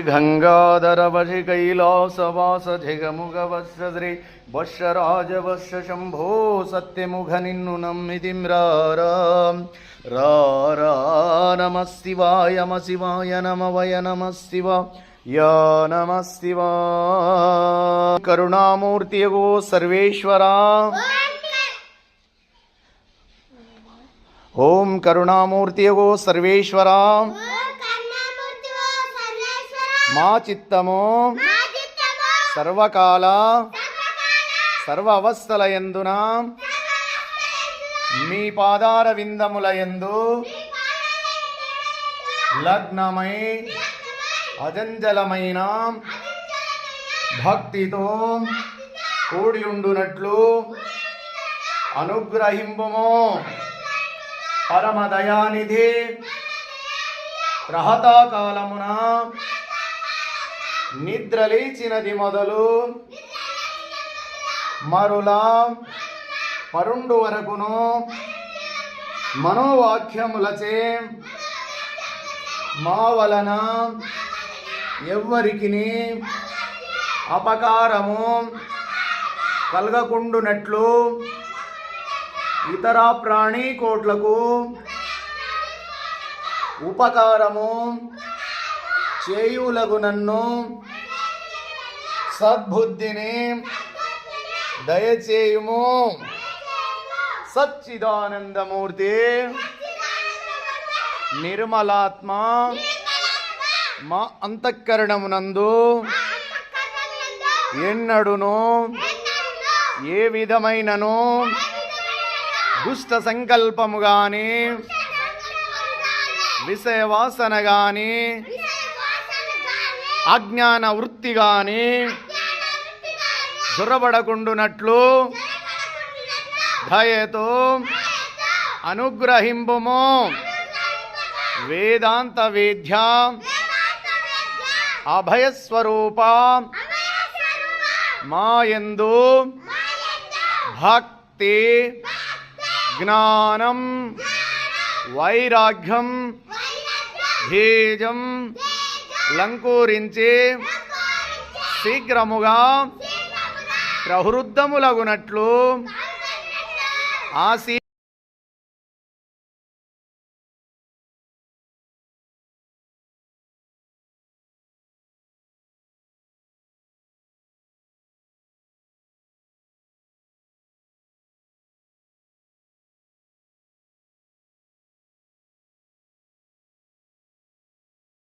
గంగాధర వశి కైలాసవాస జగముగవశ్రీ వశ్రాజవశ శంభో సత్యముఖ నిన్ను నమ్మితిమ్రారా రారా నమ శివాయ శివాయ నమ వయ నమ శివాయ నమ శివాయ కరుణామూర్తియగో సర్వేశ్వరా ఓం కరుణామూర్తియగో సర్వేశ్వరా మా చిత్తము సర్వకాల సర్వ అవస్థలయందున మీ పాదార విందములయందు లగ్నమై అజంజలమైన భక్తితో కూడి ఉండునట్లు అనుగ్రహింపుము పరమదయానిధి. ప్రహతాకాలమున నిద్రలేచినది మొదలు మరులా పరుండు వరకును మనోవాక్యములచే మా వలన ఎవ్వరికిని అపకారము కలగకుండునట్లు ఇతర ప్రాణికోట్లకు ఉపకారము చేయులగు నన్ను సద్బుద్ధిని దయచేయుము. సచ్చిదానందమూర్తి నిర్మలాత్మ మా అంతఃకరణమునందు ఎన్నడును ఏ విధమైనను దుష్ట సంకల్పము గాని విషయవాసన గాని అజ్ఞాన వృత్తి గాని జొరబడకుండునట్లు దయతో అనుగ్రహింపుము. వేదాంత వేద్య అభయస్వరూప మాయందు భక్తి జ్ఞానం వైరాగ్యం బీజం లంకూరించి శీఘ్రముగా ప్రవృద్ధములగునట్లు ఆశీ